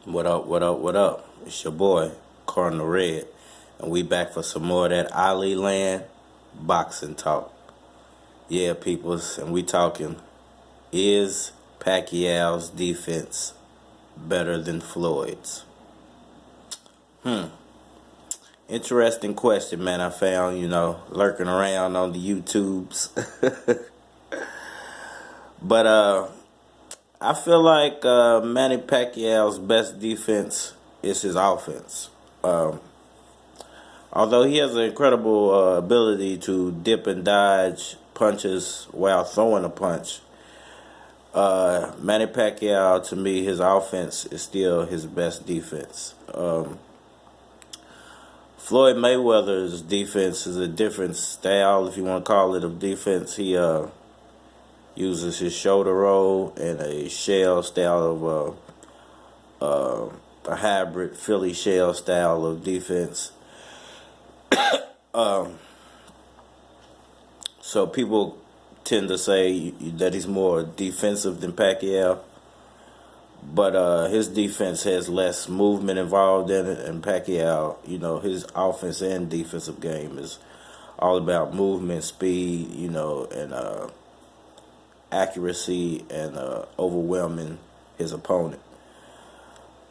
What up, what up, what up? It's your boy, Cardinal Red, and we back for some more of that Ali Land boxing talk. Yeah, peoples, and we talking, is Pacquiao's defense better than Floyd's? Interesting question, man, I found, lurking around on the YouTubes. But I feel like Manny Pacquiao's best defense is his offense. Although he has an incredible ability to dip and dodge punches while throwing a punch, Manny Pacquiao, to me, his offense is still his best defense. Floyd Mayweather's defense is a different style, if you want to call it a defense. He uses his shoulder roll and a shell style of a hybrid Philly shell style of defense. So people tend to say that he's more defensive than Pacquiao, but his defense has less movement involved in it, and Pacquiao, his offense and defensive game is all about movement, speed, and accuracy and overwhelming his opponent.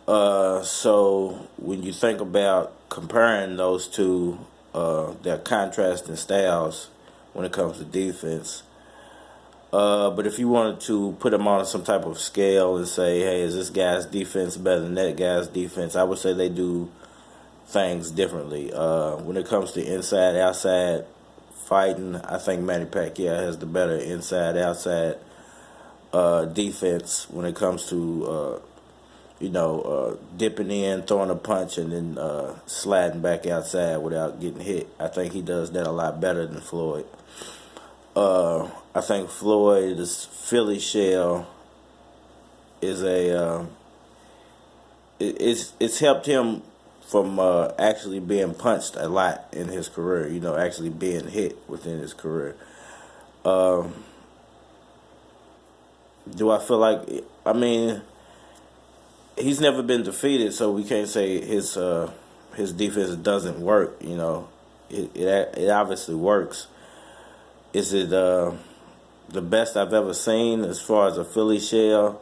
So when you think about comparing those two, their contrasting styles when it comes to defense. But if you wanted to put them on some type of scale and say, hey, is this guy's defense better than that guy's defense? I would say they do things differently. When it comes to inside-outside fighting, I think Manny Pacquiao has the better inside-outside defense when it comes to, dipping in, throwing a punch, and then sliding back outside without getting hit. I think he does that a lot better than Floyd. I think Floyd's Philly shell is it's helped him from actually being punched a lot in his career, actually being hit within his career. Do I feel like, he's never been defeated, so we can't say his defense doesn't work, It obviously works. Is it the best I've ever seen as far as a Philly shell?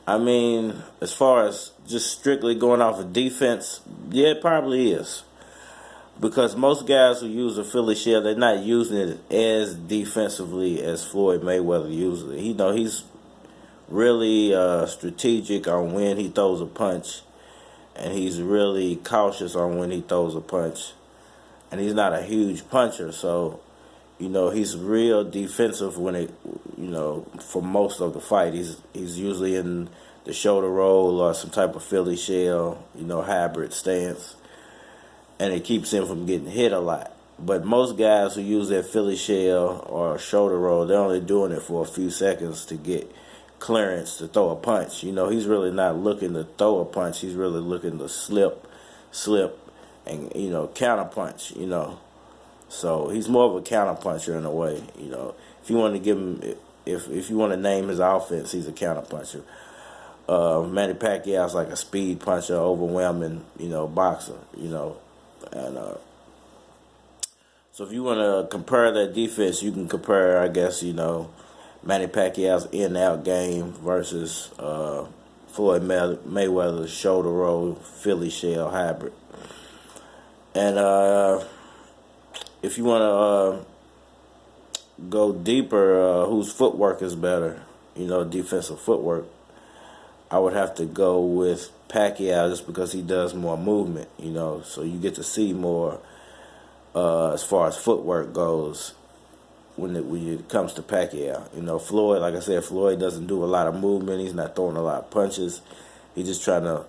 As far as just strictly going off of defense, yeah, it probably is. Because most guys who use a Philly shell, they're not using it as defensively as Floyd Mayweather uses it. He's really strategic on when he throws a punch, and he's really cautious on when he throws a punch. And he's not a huge puncher, so he's real defensive when for most of the fight. He's usually in the shoulder roll or some type of Philly shell, hybrid stance, and it keeps him from getting hit a lot. But most guys who use that Philly shell or shoulder roll, they're only doing it for a few seconds to get clearance to throw a punch. He's really not looking to throw a punch. He's really looking to slip, and counter punch. So he's more of a counter puncher in a way. If you want to give him, if you want to name his offense, he's a counter puncher. Manny Pacquiao's like a speed puncher, overwhelming, boxer. And so if you want to compare that defense, you can compare, I guess, Manny Pacquiao's in-out game versus Floyd Mayweather's shoulder roll, Philly shell hybrid. And if you want to go deeper, whose footwork is better, defensive footwork, I would have to go with Pacquiao just because he does more movement, so you get to see more as far as footwork goes when it comes to Pacquiao. Floyd, like I said, Floyd doesn't do a lot of movement. He's not throwing a lot of punches. He's just trying to,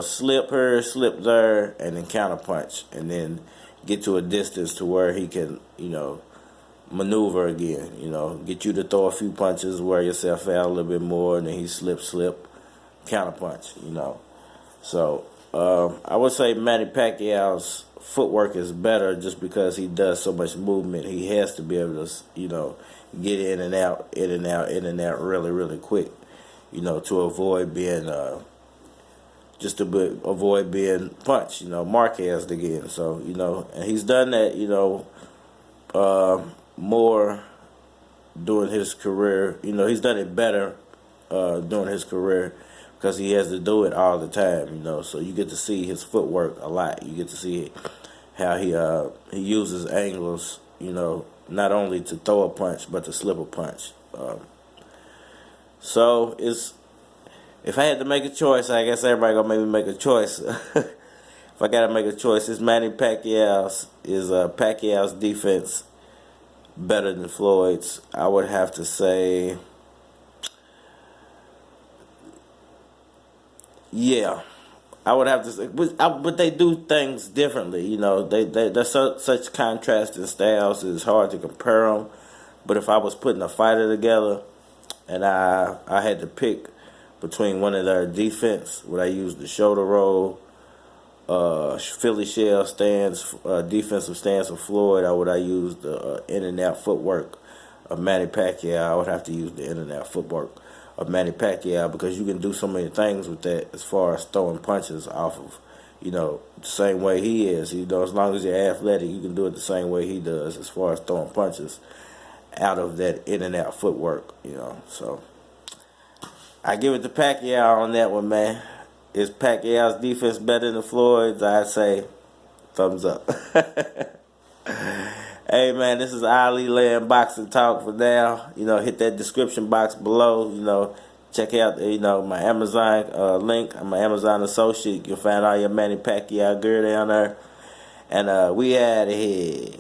slip here, slip there, and then counter punch, and then get to a distance to where he can, maneuver again, get you to throw a few punches, wear yourself out a little bit more, and then he slip, counter punch, So I would say Manny Pacquiao's footwork is better just because he does so much movement. He has to be able to, get in and out really, really quick, to avoid being just to avoid being punched, Marquez again. So, and he's done that, more during his career. He's done it better during his career because he has to do it all the time, So you get to see his footwork a lot. You get to see how he uses angles, not only to throw a punch but to slip a punch. So if I had to make a choice, I guess everybody gonna maybe make a choice. If I gotta make a choice, it's Manny Pacquiao's. Is Pacquiao's defense better than Floyd's? I would have to say, yeah. I would have to say, but they do things differently. They're such contrasting styles. It's hard to compare them. But if I was putting a fighter together, and I had to pick between one of their defense, would I use the shoulder roll, Philly shell stance, defensive stance of Floyd, or would I use the in and out footwork of Manny Pacquiao? I would have to use the in and out footwork of Manny Pacquiao because you can do so many things with that as far as throwing punches off of, the same way he is. As long as you're athletic, you can do it the same way he does as far as throwing punches out of that in and out footwork, So I give it to Pacquiao on that one, man. Is Pacquiao's defense better than Floyd's? I'd say thumbs up. Hey, man, this is Ali laying boxing talk for now. Hit that description box below. Check out, my Amazon link. I'm an Amazon associate. You can find all your Manny Pacquiao gear down there. And we out of here.